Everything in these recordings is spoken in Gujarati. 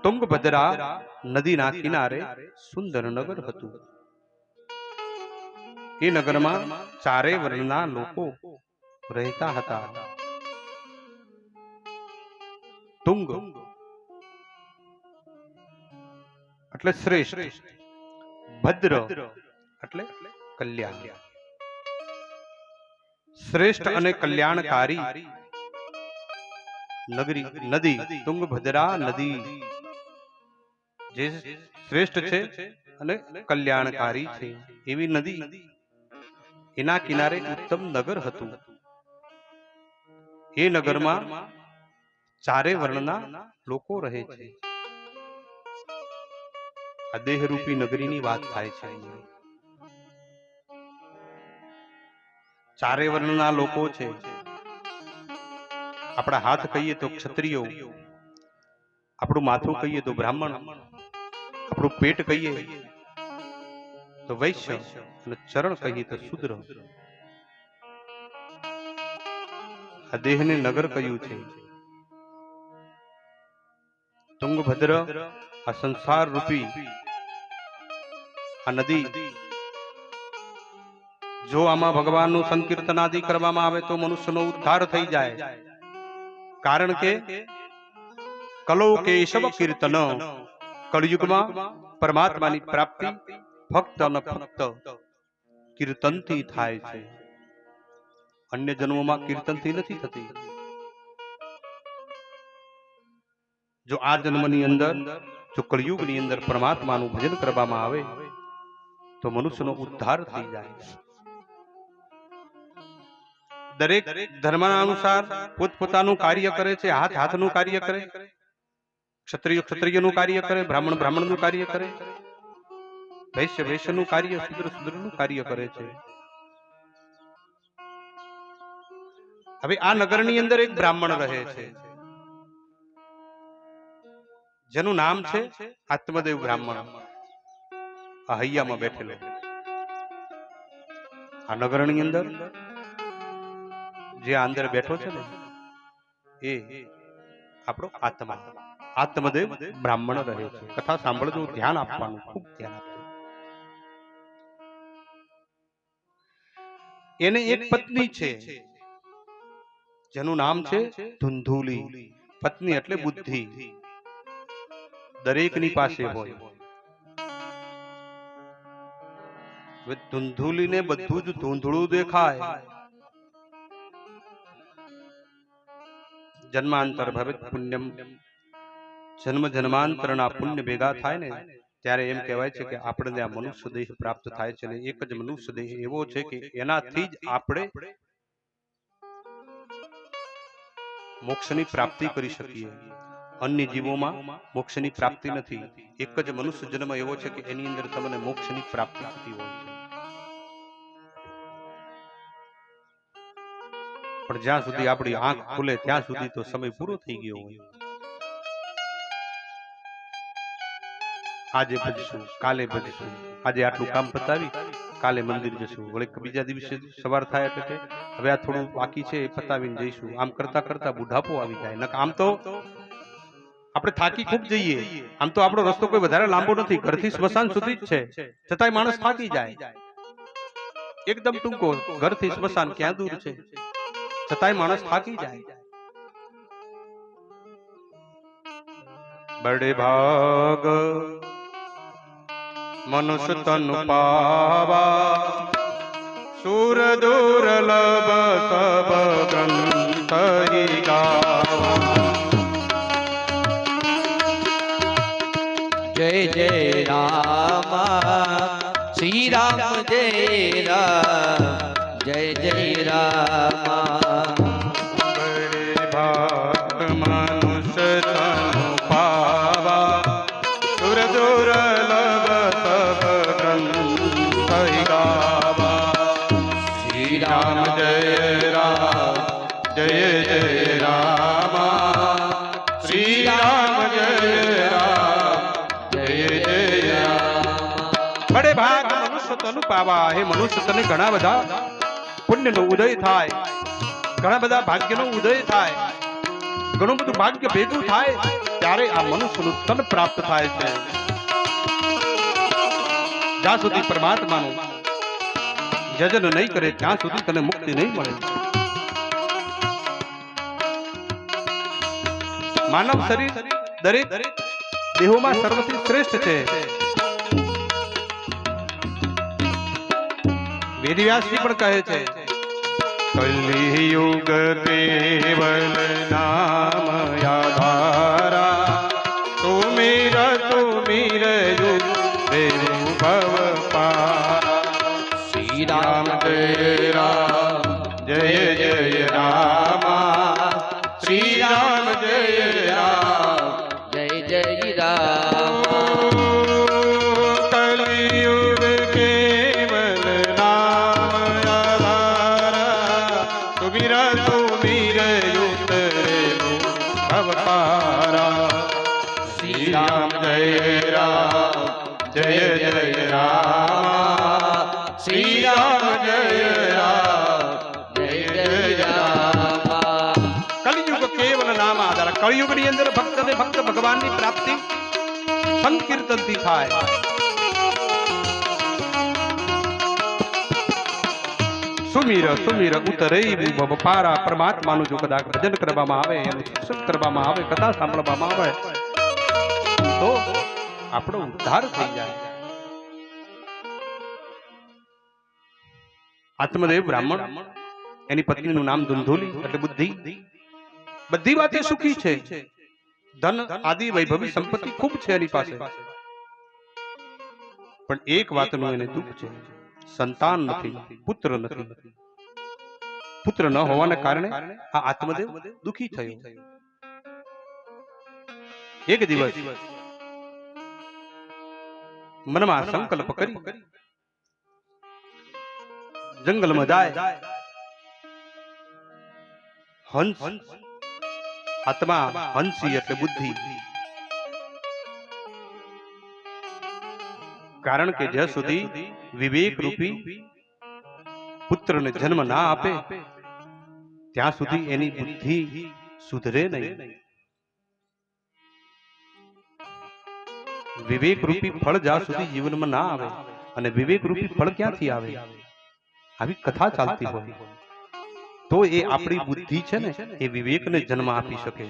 તુંગભદ્રા નદીના કિનારે સુંદર નગર હતું. એ નગરમાં ચારે વર્ણના લોકો રહેતા હતા. તુંગ એટલે શ્રેષ્ઠ, ભદ્ર એટલે કલ્યાણ. શ્રેષ્ઠ અને કલ્યાણકારી નગરી નદી તુંગભદ્રા નદી જે શ્રેષ્ઠ છે અને કલ્યાણકારી છે એવી નદી, એના કિનારે ઉત્તમ નગર હતું. એ નગરમાં ચારે વર્ણના લોકો રહે છે. આ દેહરૂપી નગરીની વાત થાય છે. ચારે વર્ણના લોકો છે. આપણા હાથ કહીએ તો ક્ષત્રિયો, આપણું માથું કહીએ તો બ્રાહ્મણ, આપણું પેટ કહીએ તો વૈશ્ય અને ચરણ કહીએ તો શૂદ્ર. આ દેહને નગર કહ્યું છે. તુંગભદ્ર આ સંસાર રૂપી આ નદી, જો આમાં ભગવાનનું સંકીર્તન આદિ કરવામાં આવે તો મનુષ્યનો ઉદ્ધાર થઈ જાય. કારણ કે કલો કેશવ કીર્તન, કળયુગમાં પરમાત્માની પ્રાપ્તિ ફક્ત અને ફક્ત કીર્તનથી થાય છે. અન્ય જન્મોમાં કીર્તનથી નથી થતી. જો આ જન્મની અંદર, જો કળયુગની અંદર પરમાત્માનું ભજન કરવામાં આવે તો મનુષ્યનો ઉદ્ધાર થઈ જાય. દરેક ધર્મના અનુસાર પોતપોતાનું કાર્ય કરે છે. હાથ હાથનું કાર્ય કરે, ક્ષત્રિય ક્ષત્રિયનું કાર્ય કરે, બ્રાહ્મણ બ્રાહ્મણનું કાર્ય કરે, વૈશ્ય વૈશ્યનું કાર્ય, શૂદ્ર શૂદ્રનું કાર્ય કરે છે. હવે આ નગરની અંદર એક બ્રાહ્મણ રહે છે જેનું નામ છે આત્મદેવ બ્રાહ્મણ. આ હૈયામાં બેઠેલો આ નગરની અંદર જે અંદર બેઠો છે ને એ આપણો આત્મા, આત્મદેવ બ્રાહ્મણ રહે છે. કથા સાંભળજો, ધ્યાન આપવાનું, ખૂબ ધ્યાન આપજો. એને એક પત્ની છે જેનું નામ છે ધુંધુલી. પત્ની એટલે બુદ્ધિ, દરેકની પાસે હોય. ધુંધુલીને બધું જ ધૂંધળું દેખાય. જન્માંતર ભવિત પુણ્યમ, જન્મ જન્માંતરના પુણ્ય ભેગા થાય ને ત્યારે એમ કહેવાય છે કે આપણને આ મનુષ્ય દેહ પ્રાપ્ત થાય છે. ને એક જ મનુષ્ય દેહ એવો છે કે એનાથી જ આપણે મોક્ષની પ્રાપ્તિ કરી શકીએ. અન્ય જીવોમાં મોક્ષની પ્રાપ્તિ નથી. એક જ મનુષ્ય જન્મ એવો છે કે એની અંદર તમને મોક્ષની પ્રાપ્તિ થતી હોય છે. પણ જ્યાં સુધી આપણી આંખ ખુલે ત્યાં સુધી તો સમય પૂરો થઈ ગયો હોય. આજે ભજશું, કાલે ભજશું, આજે આટલું કામ પતાવી કાલે મંદિર જશું, વળી બીજા દિવસે સવાર થાય એટલે કે હવે આ થોડું બાકી છે એ પતાવીને જઈશું. આમ કરતા કરતા બુઢાપો આવી જાય. આમ તો આપણે થાકી ખૂબ જઈએ. આમ તો આપણો રસ્તો કોઈ વધારે લાંબો નથી, ઘરથી સ્મશાન સુધી જ છે, છતાંય માણસ થાકી જાય. એકદમ ટૂંકો, ઘરથી સ્મશાન ક્યાં દૂર છે, છતાંય માણસ થાકી જાય. બડે ભાગ મનુષ્ય તન પાવા, સુર દુર્લભ સબ ગ્રંથ ગાવા. જય જય રામ શ્રી રામ, જય રામ જય જય રામ. બડે ભાગ મનુષ્ય તન પાવા, સુર દુર્લભ સબ ગ્રંથ ગાવા. શ્રી રામ જય રામ જય જય રામ, શ્રી રામ જય રામ જય જય રામ. બડે ભાગ મનુષ્ય તન પાવા. હે મનુષ્ય તને ઘણા બધા પુણ્યનો ઉદય થાય, ઘણા બધા ભાગ્યનો ઉદય થાય, ઘણું બધું ભાગ્ય ભેગું થાય ત્યારે આ મનુષ્યનું તન પ્રાપ્ત થાય છે. જ્યાં સુધી પરમાત્માનું જજન નહીં કરે ત્યાં સુધી તને મુક્તિ નહીં મળે. માનવ શરીર દરેક દેહોમાં સર્વથી શ્રેષ્ઠ છે. વેદવ્યાસજી પણ કહે છે, કલિયુગ કેવલ નામ આધારા, તુમીર તુમીર યુગ ભવ પારા. શ્રી રામ જય રામ જય જય રામા, શ્રી રામ જય રામ જય જય રામ. કલિયુગ કેવલ નામ આધારા, તુમીર તુમીર યુગ ભવ પારા. શ્રી રામ જય રામ જય જય રામ, શ્રી રામ જય રામ જય જય રામ. કલિયુગ કેવલ નામ આધાર. કળિયુગની અંદર ભક્ત ને ભક્ત ભગવાનની પ્રાપ્તિ સંકીર્તનથી થાય. સુમીર સુમીર ઉતરે ભવ પારા. પરમાત્માનું જો કદાચ ભજન કરવામાં આવે, એનું સત્સંગ કરવામાં આવે, કથા સાંભળવામાં આવે તો આપણો ઉદ્ધાર થઈ જાય. આત્મદેવ બ્રાહ્મણ, એની પત્નીનું નામ ધુંધુલી એટલે બુદ્ધિ. બધી વાતે સુખી છે, ધન આદિ વૈભવી સંપત્તિ ખૂબ છે એની પાસે, પણ એક વાતનું એને દુઃખ છે, સંતાન નથી, પુત્ર નથી. પુત્ર ન હોવાને કારણે આ આત્મદેવ દુઃખી થયો. એક દિવસ મનમાં સંકલ્પ કરી જંગલમાં જાય. હંસ, આત્મા હંસી એટલે બુદ્ધિ. કારણ કે જ્યાં સુધી વિવેક રૂપી પુત્રને જન્મ ના આપે ત્યાં સુધી એની બુદ્ધિ સુધરે નહીં. વિવેક રૂપી ફળ જ્યાં સુધી જીવનમાં ના આવે, અને વિવેક રૂપી ફળ ક્યાંથી આવે? આવી કથા ચાલતી હોય તો એ આપણી બુદ્ધિ છે ને એ વિવેકને જન્મ આપી શકે.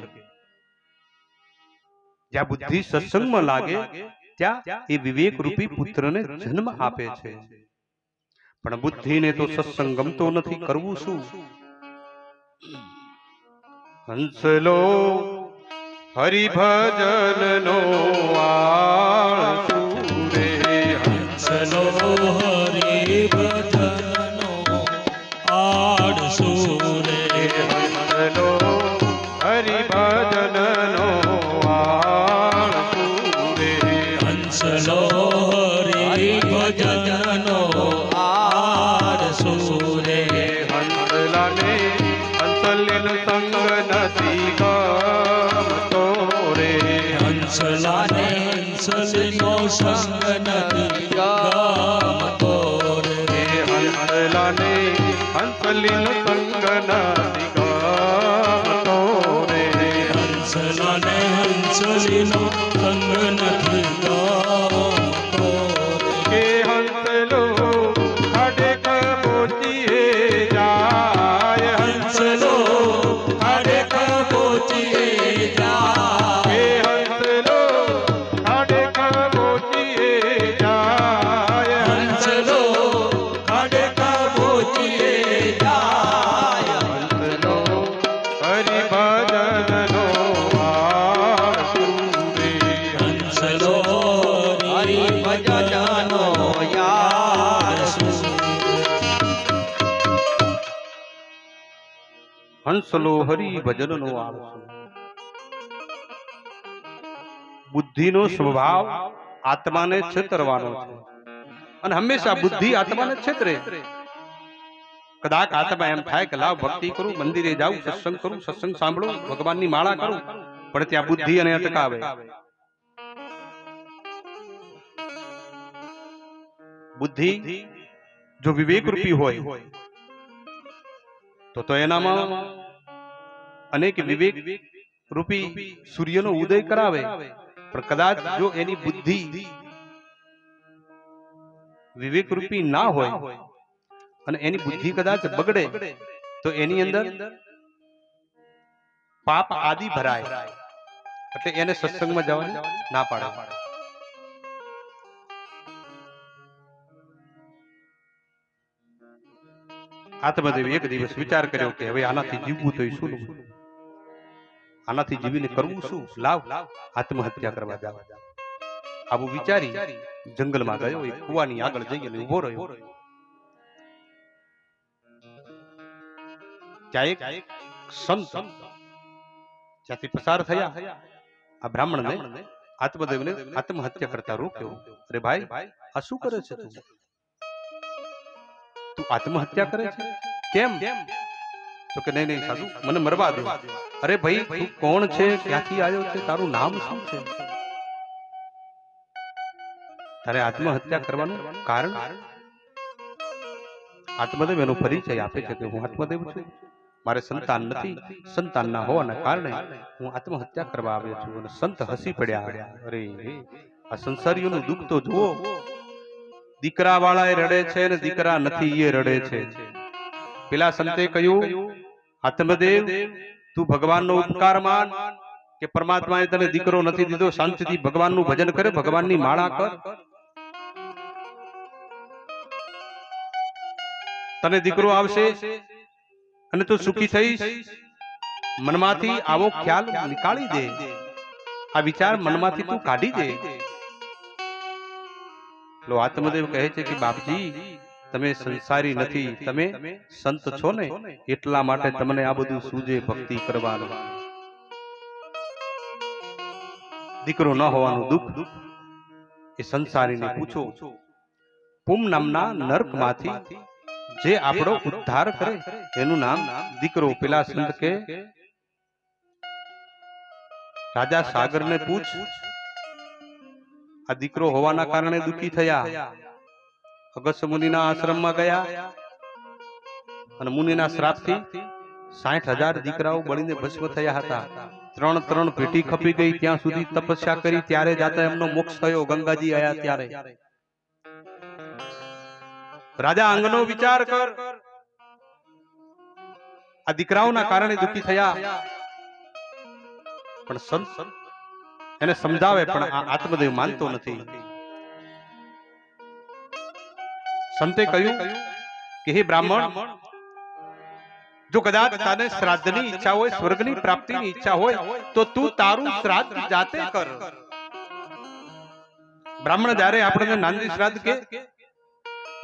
જ્યાં બુદ્ધિ સત્સંગમાં લાગે ત્યાં એ વિવેક રૂપી પુત્રને જન્મ આપે છે. પણ બુદ્ધિને તો સત્સંગ ગમતો નથી, કરવું શું? હંસલો હરિભજનનો આળસુ રે, હંસલો હરિભજનનો આળસુ રે, હંસલો હરિભજનનો આળસુ રે, હંસલો હરિભજનનો આળસુ રે, હંસલાને હંસલીન સંગ નથી ગમતો રે, હંસલાને હંસલીનો સંગ નથી ગમતો રે, હંસલાને હંસલીન સંગ નથી ગમતો રે, હંસલાને હંસલીનો સંગ નથી ગમતો રે, કે હંસલો ખડેક પહોંચીએ જાય, હંસલો ખડેક પહોંચીએ જાય, કે હંસલો ખડેક પહોંચીએ જાય, હંસલો ખડેક પહોંચીએ જાય, હંસલો હરિભજનનો આળસુ રે, હંસલો હરિભજનનો આળસુ રે, હંસલો હરિભજનનો આળસુ. બુદ્ધિનો સ્વભાવ આત્માને છેતરવાનો છે, અને હંમેશા બુદ્ધિ આત્માને છેતરે. કદાચ આત્મા એમ થાય કે લાવ ભક્તિ કરું, મંદિરે જાઉં, સત્સંગ કરું, સત્સંગ સાંભળું, ભગવાનની માળા કરું, પણ ત્યાં બુદ્ધિ અને અટકાવે. બુદ્ધિ જો વિવેક રૂપી હોય તો એનામાં અનેક વિવેક રૂપી સૂર્યનો ઉદય કરાવે, પણ કદાચ જો એની બુદ્ધિ વિવેક રૂપી ના હોય અને એની બુદ્ધિ કદાચ બગડે તો એની અંદર પાપ આદિ ભરાય, એટલે એને સત્સંગમાં જવાની ના પાડે. આત્મદેવ એક દિવસ વિચાર કર્યો કે હવે આનાથી જીવવું તો શું, આનાથી જીવીને કરવું શું, લાવ આત્મહત્યા કરવા જાવ. આવું વિચારી જંગલમાં ગયો, એક કુવાની આગળ જઈને ઉભો રહ્યો. ત્યાં એક સંત ત્યાંથી પસાર થયા. આ બ્રાહ્મણને આત્મદેવને આત્મહત્યા કરતા રોક્યો. અરે ભાઈ, આ શું કરે છે તું? તું આત્મહત્યા કરે છે કેમ? તો કે નહીં સાધુ, મને મરવા દો. અરે ભાઈ, તું કોણ છે, ક્યાંથી આવ્યો છે, તારું નામ શું છે, તારે આત્મહત્યા કરવાનું કારણ? આત્મદેવ એનો પરિચય આપે છે કે હું આત્મદેવ છું, મારે સંતાન નથી, સંતાન ના હોવાના કારણે હું આત્મહત્યા કરવા આવ્યો છું. અને સંત હસી પડ્યા. અરે આ સંસારીઓનું દુઃખ તો જુઓ, દીકરા વાળા એ રડે છે ને દીકરા નથી એ રડે છે. પેલા સંતે કહ્યું, આત્મદેવ તું ભગવાનનો ઉપકાર માન કે પરમાત્માએ તને દીકરો નથી દીધો, શાંતિથી ભગવાનનું ભજન કરે, ભગવાનની માળા કર, તને દીકરો આવશે અને તું સુખી થઈશ. મનમાંથી આવો ખ્યાલ નીકાળી દે, આ વિચાર મનમાંથી તું કાઢી દે. લો આત્મદેવ કહે છે કે બાપજી, તમે સંસારી નથી, તમે સંત છો ને, એટલા માટે તમને આ બધું સૂજે ભક્તિ કરવાનું. દીકરો ન હોવાનું દુઃખ એ સંસારીને પૂછો. પુમ નામના નર્કમાંથી જે આપણો ઉદ્ધાર કરે એનું નામ દીકરો. પેલા સંત કે રાજા સાગરને પૂછ, આ દીકરો હોવાના કારણે દુઃખી થયા. અગસ્ત્ય મુનિના આશ્રમમાં ગયા અને મુનિના શ્રાપથી 60,000 દીકરાઓ બળીને ભસ્મ થયા હતા. 3 પેટી ખપી ગઈ, ત્યાં સુધી તપસ્યા કરી, ત્યારે જાતા એમનો મોક્ષ થયો. ગંગાજી આયા ત્યારે. રાજા અંગનો વિચાર કર, આ દીકરાઓના કારણે દુઃખી થયા. પણ સંત એને સમજાવે, પણ આ આત્મદેવ માનતો નથી. સંતે કહ્યું કે હે બ્રાહ્મણ, જો કદાચ તને શ્રાદ્ધની ઈચ્છા હોય, સ્વર્ગની પ્રાપ્તિની ઈચ્છા હોય, તો તું તારું શ્રાદ્ધ જાતે કર. બ્રાહ્મણ જ્યારે આપણને નાંદી શ્રાદ્ધ કે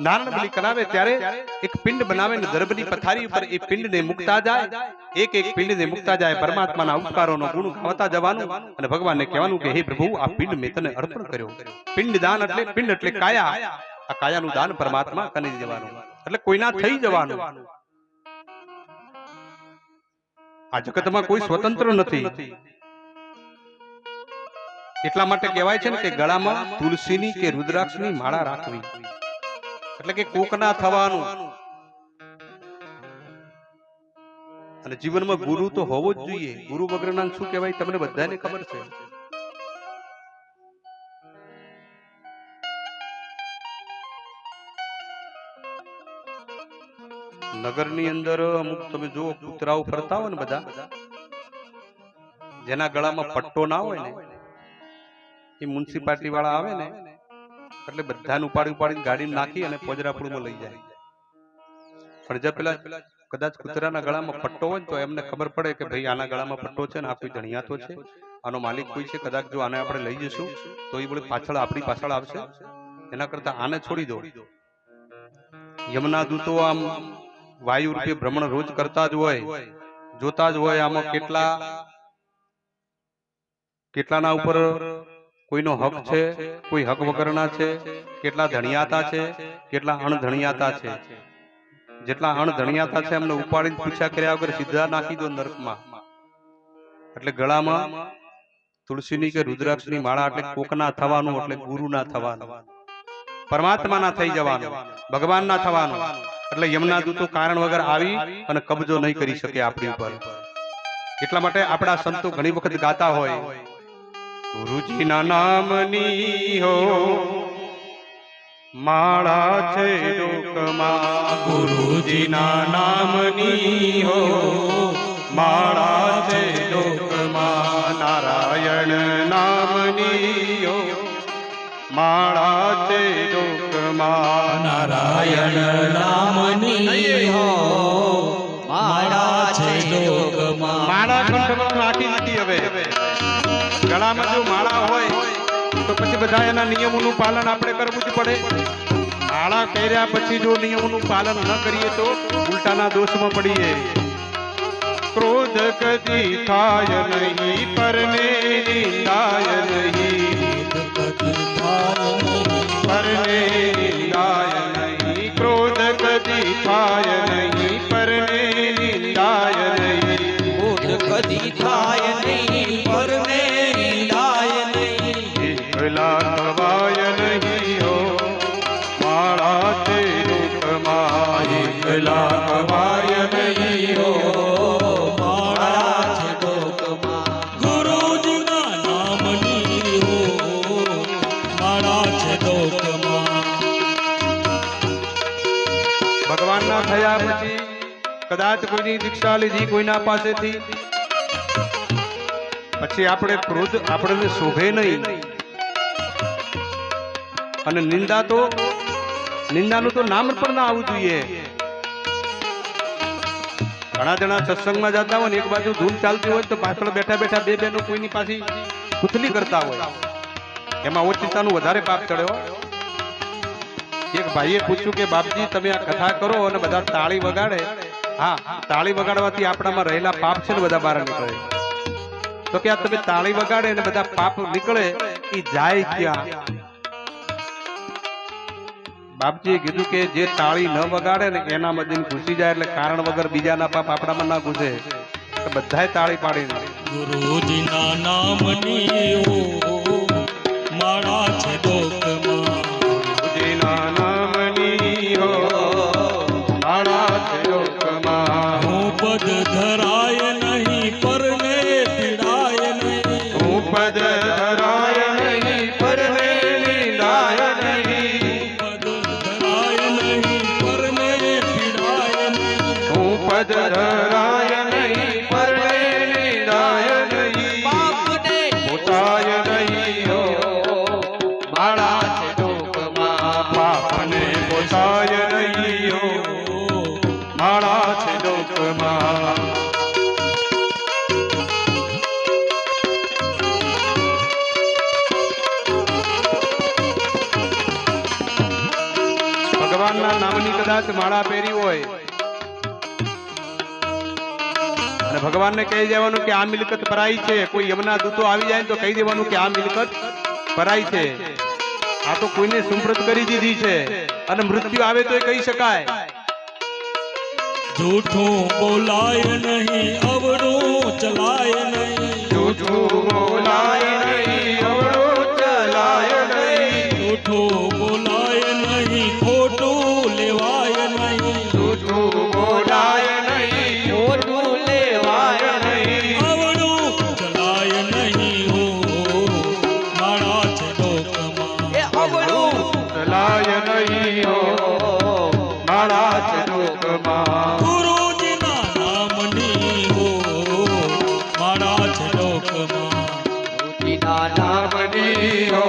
નારણ બલિ કરાવે ત્યારે એક પિંડ બનાવે ને દર્ભની પથારી ઉપર એ પિંડને મૂકતા જાય, એક પિંડને મૂકતા જાય, પરમાત્માના ઉપકારોનો ગુણ ગાતા જવાનું અને ભગવાનને કહેવાનું કે હે પ્રભુ, આ પિંડ મેં તને અર્પણ કર્યો. પિંડ દાન એટલે પિંડ એટલે કાયા, આ કાયાનું દાન પરમાત્મા કરી દેવાનું, એટલે કોઈના થઈ જવાનું. આ જગતમાં કોઈ સ્વતંત્ર નથી. એટલા માટે કહેવાય છે ને કે ગળામાં તુલસીની કે રુદ્રાક્ષની માળા રાખવી, એટલે કે કોકના થવાનું. અને જીવનમાં ગુરુ તો હોવો જ જોઈએ. ગુરુ વગરના શું કહેવાય તમને બધાને ખબર છે. નગરની અંદર અમુક તમે જુઓ કૂતરાઓ ફરતા હોય ને બધા, જેના ગળામાં પટ્ટો ના હોય ને, એ મ્યુનિસિપાલિટી વાળા આવે ને એટલે બધાને ઉપાડીને ગાડીમાં નાખી અને પોજરાપુરમાં લઈ જાય. પણ જે પેલા કદાચ કૂતરાના ગળામાં પટ્ટો હોય તો એમને ખબર પડે કે ભાઈ આના ગળામાં પટ્ટો છે ને આ કોઈ ધણિયાતો છે, આનો માલિક કોઈ છે, કદાચ જો આને આપણે લઈ જશું તો એ બોલે પાછળ આપણી પાછળ આવશે, એના કરતા આને છોડી દો. યમના દૂતો આમ વાયુ રૂપે ભ્રમણ રોજ કરતા જ હોય, જોતા જ હોય. આમાં કેટલાના ઉપર કોઈનો હક છે, કોઈ હક વગરના છે, કેટલા ધણિયાતા છે, કેટલા અણધણિયાતા છે. જેટલા અણધણિયાતા છે એમને ઉપાડીને પૂછ્યા કર્યા વગર સીધા નાખી દો નરકમાં. એટલે ગળામાં તુલસીની કે રુદ્રાક્ષની માળા એટલે કોકના થવાનું, એટલે ગુરુના થવાનું, પરમાત્માના થઈ જવાનું, ભગવાનના થવાનું. એટલે યમના દૂતો કારણ વગર આવી અને કબજો નહીં કરી શકે આપણી ઉપર. એટલા માટે આપણા સંતો ઘણી વખત ગાતા હોય, ગુરુજીના નામની હો માળા છે ડોકમાં, ગુરુજીના નામની હો માળા છે ડોકમાં, નારાયણ નામની હો માળા છે ડોકમાં, નારાયણ નામની હો માળા છે લોકમાં. માળા કંઠમાં નાખી નથી. હવે ગળામાં જો માળા હોય તો પછી બધા એના નિયમોનું પાલન આપણે કરવું જ પડે. માળા કર્યા પછી જો નિયમોનું પાલન ન કરીએ તો ઉલટાના દોષમાં પડીએ. ક્રોધ કદી થાય નહીં પરને નિંદાય નહીં, પરને નિંદાય નહીં, ક્રોધ કદી થાય નહીં પરને નિંદાય નહીં, ક્રોધ કદી થાય નહીં પરને નિંદાય નહીં, એકલા કવાય નહીં હો માળા છે ડોકમાં, એકલા કવાય નહીં હો માળા છે લોકમાં. ગુરુજીના નામની હો માળા છે લોકમાં. ભગવાનના થયા પછી કદાચ કોઈની દીક્ષા લીધી કોઈના પાસેથી, પછી આપણે ક્રોધ આપણને શોભે નહીં. અને નિંદાનું તો નામ પણ ના આવવું જોઈએ. ઘણા જણા સત્સંગમાં જતા હોય ને એક બાજુ ધૂમ ચાલતી હોય તો પાછળ બેઠા બેઠા બે બેનો કોઈની પાસે કુથલી કરતા હોય, એમાં ઓચિતાનું વધારે પાપ ચડે હોય. એક ભાઈએ પૂછ્યું કે બાપજી તમે આ કથા કરો અને બધા તાળી વગાડે, હા તાળી વગાડવાથી આપણામાં રહેલા પાપ છે ને બધા બહાર નીકળે. તો કે આ તમે તાળી વગાડે અને બધા પાપ નીકળે એ જાય ક્યાં? બાપજીએ કીધું કે જે તાળી ન વગાડે ને એનામાં જઈને ઘૂસી જાય, એટલે કારણ વગર બીજાના પાપ આપણામાં ના ઘૂસે. તો બધાય તાળી પાડીને ગુરુજીના નામની હો માળા છે લોકમાં. ગુરુજીના નામની હો માળા છે ડોકમાં, હું પદ ધરાય નહીં પરને પીડાય નહીં, હું પદ ધરાય નહીં પરને નિંદાય નહીં, પદ ધરાય નહીં પરને પીડાય નહીં, હું પદ ધરાય નહીં પરને નિંદાય નહીં, પાપને પોતાય નહીં હો માળા છે ડોકમાં, પાપને પોતાય નહીં હો માળા છે ડોકમાં. ભગવાનના નામની કદાચ માળા પહેરી હોય અને ભગવાનને કહી દેવાનું કે આ મિલકત પરાઈ છે. કોઈ યમના દૂતો આવી જાય તો કહી દેવાનું કે આ મિલકત પરાઈ છે, આ તો કોઈને સુપ્રત કરી દીધી છે. અને મૃત્યુ આવે તો કહી શકાય. જૂઠું બોલાય નહીં અવળું ચલાય નહીં, જૂઠું બોલાય નહીં અવળું ચલાય નહીં, જૂઠું બોલાય નહીં ખોટું લેવાય નહીં, જૂઠું બોલાય નહીં ખોટું લેવાય નહીં, અવળું ચલાય નહીં હો માળા છે લોકમાં. એ અવળું ચલાય નહીં હો માળા છે ડોકમાં, ગુરુજીના નામની હો માળા છે લોકમાં. ગુરુજીના નામની હો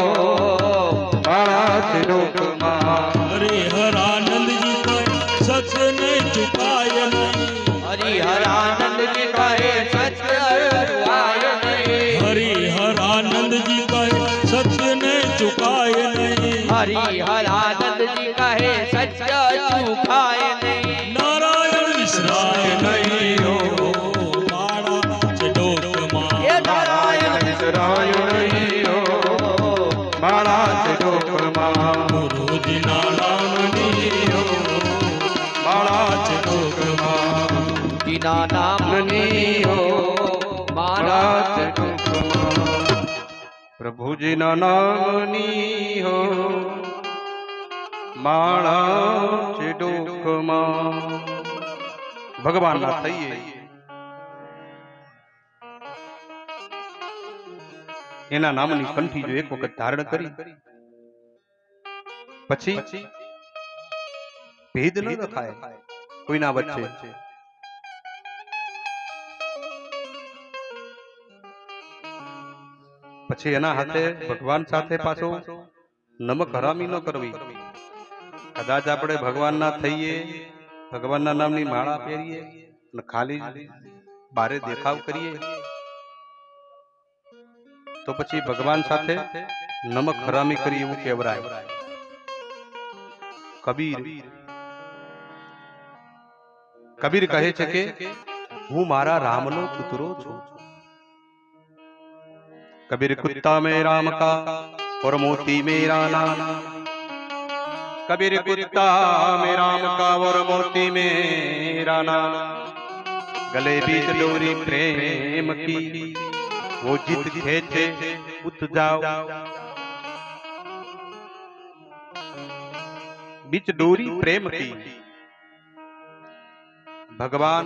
માળા છે ડોકમાં, હરિહરાનંદજી કહે સત્યને ચુકાય નહીં, હરિહરાનંદજી કહે સત્ય રૂવાય નહીં, હરિહરાનંદજી કહે સત્યને ચુકાય નહીં, હરિહરાનંદજી કહે સત્ય ચૂકાય નહીં, નારાયણ વિસરાય નહીં હો માળા છે ડોકમાં. એ નારાયણ વિસરાય નહીં હો માળા છે ડોકમાં, ગુરુજીના નામની હો માળા છે ડોકમાં. ગુરુજીના નામની હો માળા છે ડોકમાં, પ્રભુજીના નામની હો માળા છે ડોકમાં. ભગવાનના થઈએ એના નામની કંઠી જો એક વખત ધારણ કરી પછી ભેદ ન રખાય કોઈના વચ્ચે. પછી એના હાથે ભગવાન સાથે પાછો નમક હરામી ન કરવી. કદાચ આપણે ભગવાનના થઈએ, ભગવાનના નામની માળા પહેરીએ અને ખાલી બારે દેખાવ કરીએ તો પછી ભગવાન સાથે નમક હરામી કરી એવું કહેવાય. કબીર કહે છે કે હું મારા રામનો પુત્રો છું. कबीर कुत्ता में राम का और मोती मेरा नाम. कबीर कुत्ता में राम का और मोती मेरा नाम. गले बीच डोरी प्रेम की वो जित खेचे उत जाओ. बीच डोरी प्रेम की भगवान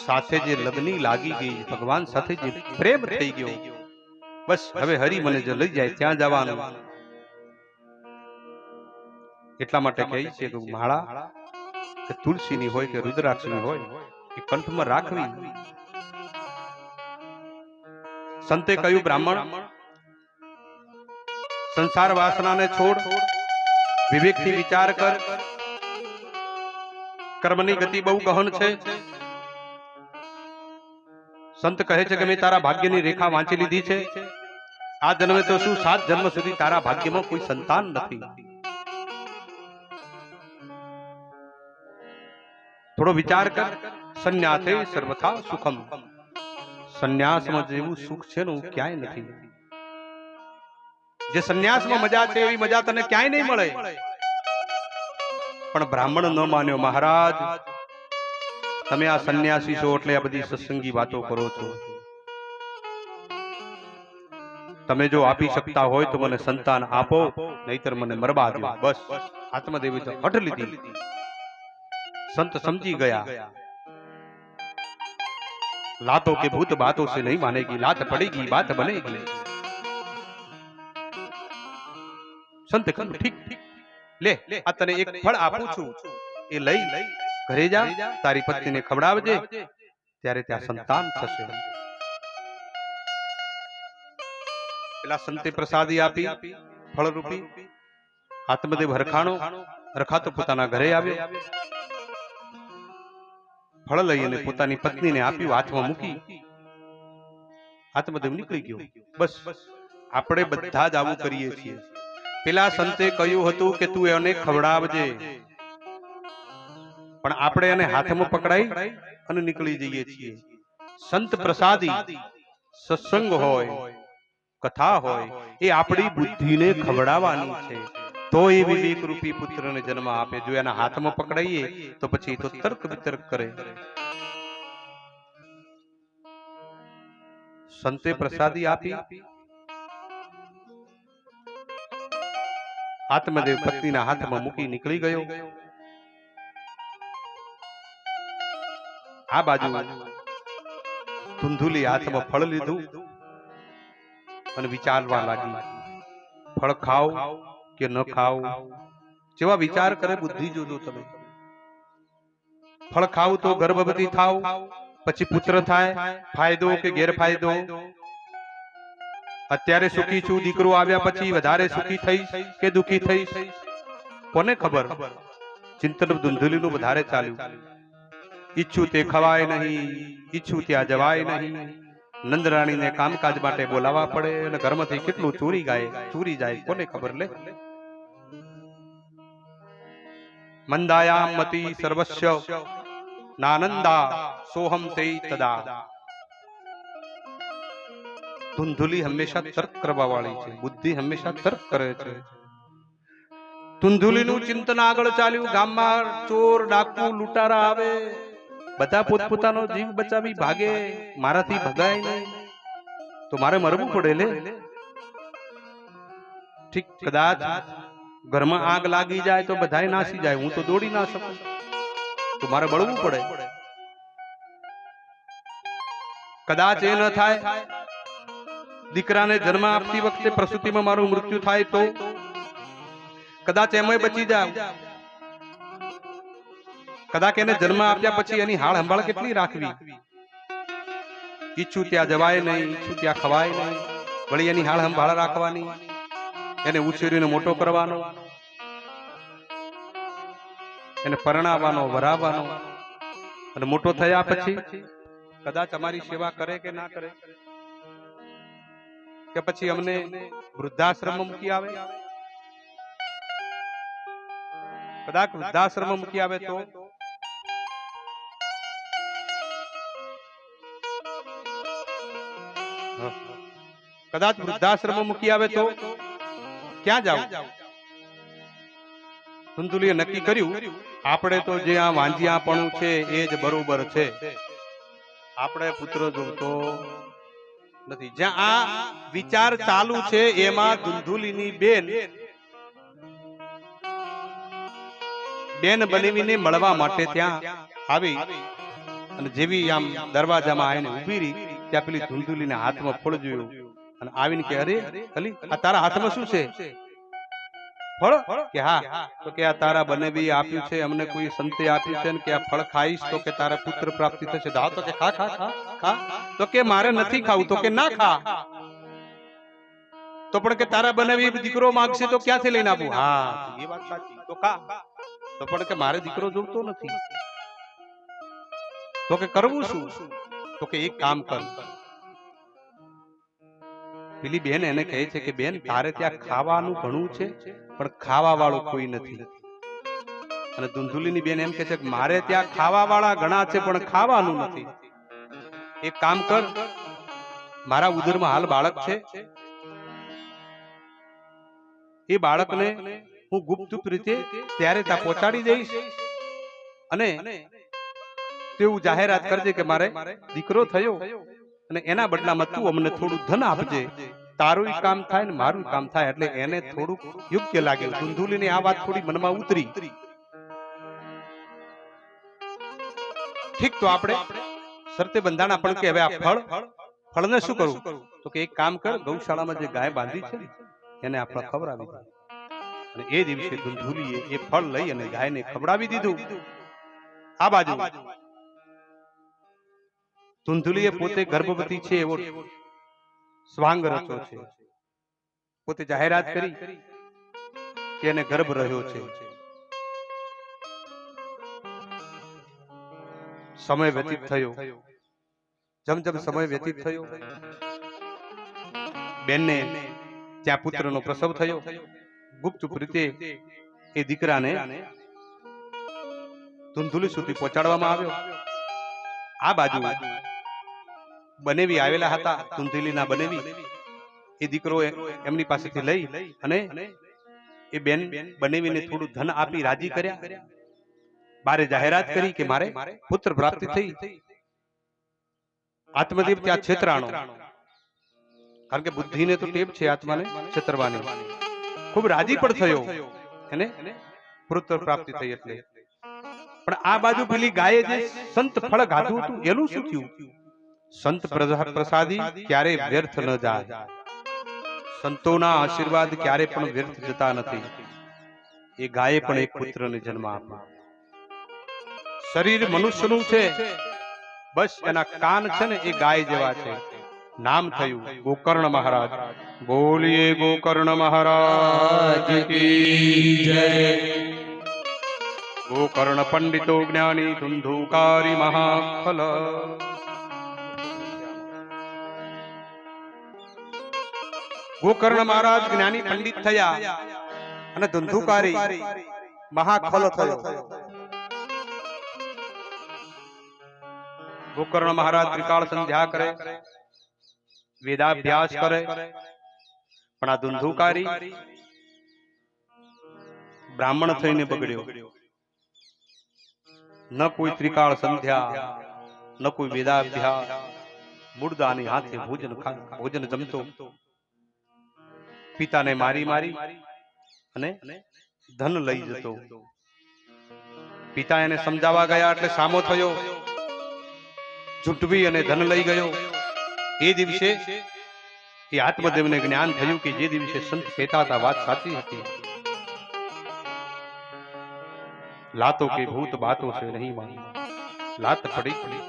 સાથે જે લગની લાગી ગઈ, ભગવાન સાથે જે પ્રેમ થઈ ગયો, બસ હવે હરી મને જો લઈ જાય ત્યાં જવાનું. એટલા માટે કહે છે કે માળા કે તુલસીની હોય કે રુદ્રાક્ષની હોય એ કંઠમાં રાખવી. સંતે કહ્યું બ્રાહ્મણ સંસાર વાસનાને છોડ, વિવેકથી વિચાર કર. કર્મની ગતિ બહુ ગહન છે. સંત કહે છે કે મેં તારા ભાગ્યની રેખા વાંચી લીધી છે. આ જન્મે તો શું 7 જન્મ સુધી તારા ભાગ્યમાં કોઈ સંતાન નથી. થોડો વિચાર કર. સંન્યાસે સર્વથા સુખમ. સંન્યાસમાં જેવું સુખ છે ને ક્યાંય નથી. જે સંન્યાસમાં મજા છે એવી મજા તને ક્યાંય નહીં મળે. પણ બ્રાહ્મણ ન માન્યો. મહારાજ તમે આ સંન્યાસી છો એટલે આ બધી સત્સંગી વાતો કરો છો. તમે જો આપી શકતા હોય તો મને સંતાન આપો, નહીતર મને મરવા દો. બસ આત્મદેવે તો હઠ લીધી. संत समझी गया लातों के भूत बातों से नहीं मानेगी, लात पड़ेगी बात बनेगी. संत कह્યું ઠીક લે આ તને એક ફળ આપું છું, એ લઈ ઘરે જા, તારી પત્નીને ખવડાવજે, ત્યારે ત્યાં સંતાન થશે. પેલા સંતે પ્રસાદી આપી ફળ રૂપી. આત્મદેવ હરખાતો પોતાના ઘરે આવ્યો. ફળ લઈ અને પોતાની પત્નીને આપ્યું, હાથમાં મૂકી આત્મદેવ નીકળી ગયો. બસ આપણે બધા જ આવું કરીએ છીએ. પેલા સંતે કહ્યું હતું કે તું એને ખવડાવજે, પણ આપણે એને હાથમાં પકડાઈ અને નીકળી જઈએ છીએ. સંત પ્રસાદી સત્સંગ હોય, કથા હોય, એ આપણી બુદ્ધિને ખવડાવવાની છે, તો એ વિવેક રૂપી પુત્રને જન્મ આપે. જો એના હાથમાં પકડાઈએ તો પછી તો તર્ક વિતર્ક કરે. સંતે પ્રસાદી આપી. આત્મદેવ પત્નીના હાથમાં મૂકી નીકળી ગયો. આ બાજુ ધુંધુલી હાથમાં ફળ લીધું અને વિચારવા લાગી, ફળ ખાવ કે ન ખાવ. જેવા વિચાર કરે બુદ્ધિ જોજો તમે. ફળ ખાવ તો ગર્ભવતી થાવ, પછી પુત્ર થાય, ફાયદો કે ગેરફાયદો. અત્યારે સુખી છું, દીકરો આવ્યા પછી વધારે સુખી થઈશ કે દુખી થઈશ, કોને ખબર. ચિંતન ધુંધલીનું વધારે ચાલ્યું. ઈચ્છું તે ખવાય નહીં, ઈચ્છું ત્યાં જવાય નહીં. નંદરાણીને કામકાજ માટે બોલાવવા પડે અને ઘરમાંથી કેટલું ચોરી જાય કોને ખબર. લે મંદાયામ મતિ સર્વસ્ય નાનંદા સોહમ તે તદા. ધુંધુલી હંમેશા તર્ક કરવા વાળી છે, બુદ્ધિ હંમેશા તર્ક કરે છે. ધુંધુલીનું ચિંતન આગળ ચાલ્યું. ગામમાં ચોર ડાકુ લૂંટારા આવે, બધા પોતપોતાનો જીવ બચાવી ભાગે. મારાથી ભગાય નહીં તો મારે મરવું પડે. લે ઠીક, કદાચ ઘરમાં આગ લાગી જાય તો બધાય નાસી જાય, હું તો દોડી ના શકું, તો મારે બળવું પડે. કદાચ એ ન થાય, દીકરાને જન્મ આપતી વખતે પ્રસૂતિમાં મારું મૃત્યુ થાય તો કદાચ એમાંય બચી જાવ, કદાચ એને જન્મ આપ્યા પછી એની હાળ સંભાળ કેટલી રાખવી? ઈચ્છું ત્યાં જવાય નહીં, ઈચ્છું ત્યાં ખવાય નહીં, વળી એની હાળ સંભાળ રાખવાની, એને ઉછેરીને મોટો કરવાનો, એને પરણાવવાનો, વરાવવાનો, અને મોટો થયા પછી કદાચ અમારી સેવા કરે કે ના કરે, કે પછી અમને વૃદ્ધાશ્રમમાં મૂકી આવે, કદાચ વૃદ્ધાશ્રમમાં મૂકી આવે તો કદાચ વૃદ્ધાશ્રમમાં મૂકી આવે તો ક્યાં જાવ? ધુંધુલીએ નક્કી કર્યું આપણે તો જે આ વાંજિયાપણું છે એ જ બરોબર છે, આપણે પુત્ર જોતો નથી. જ્યાં આ વિચાર ચાલુ છે એમાં ધુંધુલીની બેન બનેવીને મળવા માટે ત્યાં આવી, અને જેવી આમ દરવાજામાં આવીને ઊભી રહી ત્યાં પેલી ધુંધુલીને હાથમાં ફળ જોયું અને આવીને કે અરે અલી આ તારા હાથમાં શું છે? ફળ? કે હા. તો કે આ તારા બનેવી આપ્યું છે, અમને કોઈ સંતે આપ્યું છે, કે આ ફળ ખાઈશ તો કે તારા પુત્ર પ્રાપ્તિ થશે. દાવ તો કે ખા ખા ખા ખા. તો કે મારે નથી ખાવું. તો કે ના ખા. તો પણ કે તારા બનેવી દીકરો માંગશે તો ક્યાંથી લઈને આપું? હા એ વાત સાચી. તો ખા. તો પણ કે મારે દીકરો જોઈતો નથી. તો કે કરવું શું? તો કે એક કામ કર. પેલી બેન એને કહે છે કે બેન તારે ત્યાં ખાવાનું ઘણું છે પણ ખાવા વાળું કોઈ નથી. અને ધુંધુલીની બેન એમ કહે છે કે મારે ત્યાં ખાવા વાળા ઘણા છે પણ ખાવાનું નથી. એક કામ કર, મારા ઉદરમાં હાલ બાળક છે, એ બાળકને હું ગુપ્ત રીતે ત્યારે ત્યાં પહોંચાડી દઈશ, અને તેવું જાહેરાત કરજે કે મારે દીકરો થયો, અને એના બદલામાં તું અમને થોડું ધન આપજે, તારું કામ થાય ને મારું કામ થાય. એટલે એને થોડુંક યોગ્ય લાગ્યું. ધુંધુલીને આ વાત થોડી મનમાં ઉતરી. ઠીક, તો આપણે શરતે બંધાણા પણ કે હવે આ ફળને શું કરું? તો કે એક કામ કર, ગૌશાળામાં જે ગાય બાંધી છે એને આપણે ખવડાવી દે. અને એ દિવસે ધુંધુલીએ એ ફળ લઈ અને ગાયને ખવડાવી દીધું. આ બાજુ ધુંધુલીએ પોતે ગર્ભવતી છે એવો સ્વાંગ રચ્યો છે, પોતે જાહેરાત કરી કે એને ગર્ભ રહ્યો છે. સમય વ્યતીત થયો, જેમ જેમ સમય વ્યતીત થયો બેનને ત્યાં પુત્રનો પ્રસવ થયો. ગુપ્ત રીતે એ દીકરાને ધુંધુલી સુધી પહોંચાડવામાં આવ્યો. આ બાજુ બનેવી આવેલા હતા, ધુંધુલીના બનેવી, એ દીકરો એમની પાસેથી લઈ અને એ બેન બનેવીને થોડું ધન આપી રાજી કર્યા. બારે જાહેરાત કરી કે મારે પુત્ર પ્રાપ્તિ થઈ. આત્મદેવ ત્યાં છેતરાણો, કારણ કે બુદ્ધિને તો ટેવ છે આત્માને છેતરવાની. ખૂબ રાજી પણ થયો એને પુત્ર પ્રાપ્તિ થઈ એટલે. પણ આ બાજુ પેલી ગાયે જે સંત ફળ ગાધું હતું એનું શું થયું? સંત પ્રસાદી ક્યારે વ્યર્થ ન જાય, સંતોના આશીર્વાદ ક્યારે પણ વ્યર્થ જતા નથી. એ ગાયે પણ એક પુત્રને જન્મ આપ્યો. શરીર મનુષ્યનું છે, બસ એના કાન છે ને એ ગાય જેવા છે. નામ થયું ગોકર્ણ મહારાજ. બોલીએ ગોકર્ણ મહારાજ કી જય. ગોકર્ણ પંડિતો જ્ઞાની ધુંધુકારી મહાફલ. ગોકર્ણ મહારાજ જ્ઞાની પંડિત થયા અને ધુંધુકારી મહાફલ થયો. ગોકર્ણ મહારાજ ત્રિકાળ સંધ્યા કરે, વેદાભ્યાસ કરે, પણ આ ધુંધુકારી બ્રાહ્મણ થઈને બગડ્યો. ન કોઈ ત્રિકાળ સંધ્યા, ન કોઈ વેદાભ્યાસ, મુર્દાની હાથે ભોજન જમતો. પિતાને મારી મારી અને ધન લઈ જતો. પિતા એને સમજાવવા ગયા એટલે સામો થયો, ઝૂંટવી અને ધન લઈ ગયો. એ દિવસે એ આત્મદેવને જ્ઞાન થયું કે જે દિવસે સંત કહેતા હતા વાત સાચી હતી. લાતો કે ભૂત બાતો સે નહીં માની, લાત પડી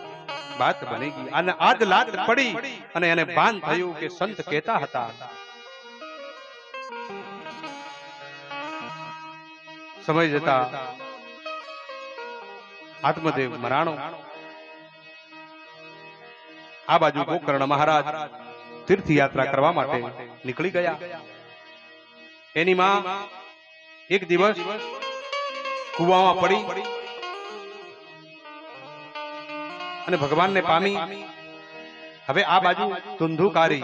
બાત બનેગી. અને આજ લાત પડી અને એને ભાન થયું કે સંત કહેતા હતા. સમય જતા આત્મદેવ મરાણો. આ બાજુ ગોકર્ણ મહારાજ તીર્થયાત્રા કરવા માટે નીકળી ગયા. એની માં એક દિવસ કુવામાં પડી અને ભગવાનને પામી. હવે આ બાજુ ધુંધુકારી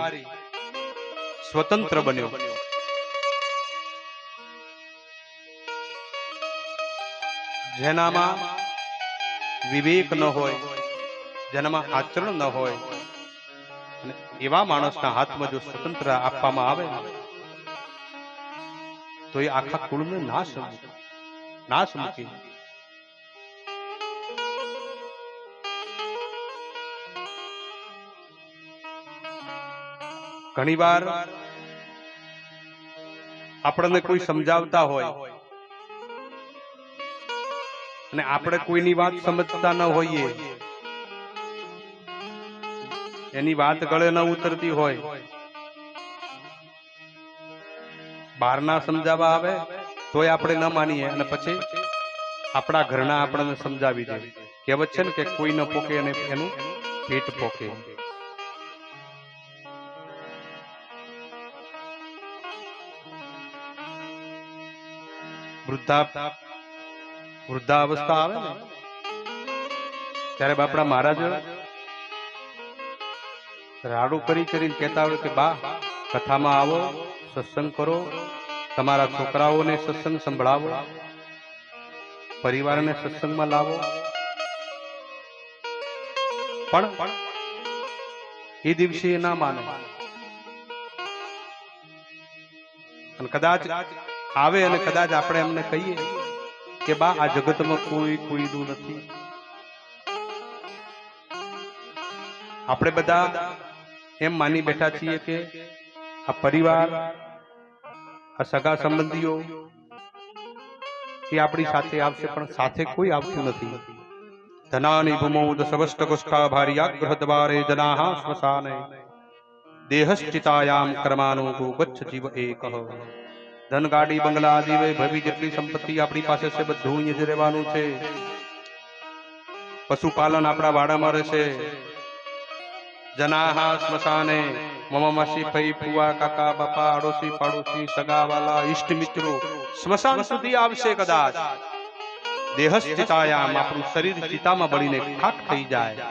સ્વતંત્ર બન્યો. જેનામાં વિવેક ન હોય, જેનામાં આચરણ ન હોય, અને એવા માણસના હાથમાં જો સ્વતંત્ર આપવામાં આવે તો એ આખા કુળને નાશ મૂકે. ઘણીવાર આપણને કોઈ સમજાવતા હોય અને આપણે કોઈની વાત સમજતા ન હોઈએ, એની વાત ગળે ન ઉતરતી હોય, બહારના સમજાવવા આવે તોય આપણે ન માનીએ અને પછી આપણા ઘરના આપણને સમજાવી દે. કહેવત છે ને કે કોઈ ન પોકે અને એનું પેટ પોકે. વૃદ્ધાવસ્થા આવે ને ત્યારે બાપડા મહારાજ રાડું કરીને કહેતા હોય કે બા કથામાં આવો, સત્સંગ કરો, તમારા છોકરાઓને સત્સંગ સંભળાવો, પરિવારને સત્સંગમાં લાવો. પણ એ દિવસે ના માને અને કદાચ આવે અને કદાચ આપણે એમને કહીએ કે બા આ જગતમાં કોઈનું નથી. આપણે બધા એમ માની બેઠા છીએ કે આ પરિવાર, આ સગા સંબંધીઓ એ આપણી સાથે આવશે, પણ સાથે કોઈ આવતું નથી. ધનાની ભૂમૌ દશવષ્ટગોષ્ઠા ભાર્યાગ્રહ દ્વારે જનાઃ શ્મશાને દેહશ્ચિતાયામ કર્માનો ગો ગચ્છ જીવ એકઃ. ધન ગાડી બંગલા આદિ ભવી જેટલી સંપત્તિ આપણી પાસે છે બધું અહીંયા જ રહેવાનું છે. પશુપાલન આપણા વાડામાં રહેશે. જનાઃ સ્મશાને મમ માસી ફઈ ફુવા કાકા બાપા આડોશી પાડોશી સગાવાલા ઈષ્ટ મિત્રો સ્મશાન સુધી આવશે. કદાચ દેહશ્ચિતાયામ આપણું શરીર ચિતામાં બળીને ખાક થઈ જાય.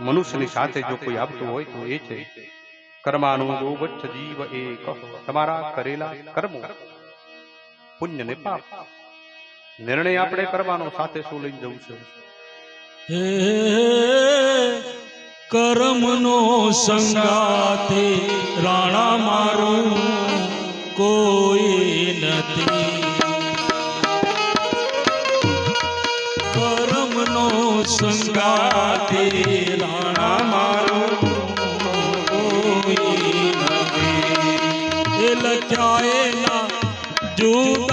મનુષ્યની સાથે જો કોઈ આવતું હોય તો એ છે કર્માનું ગચ્છ જીવ એકઃ. તમારા કરેલા કર્મો, પુણ્ય ને પાપ, નિર્ણય આપણે કરવાનો, સાથે શું લઈને જવું છે. હે કર્મનો સંગાતે રાણા મારું કોઈ નથી. કર્મનો સંગાતે રાણા મારું કોઈ નથી. એ લખ્યા એના જૂત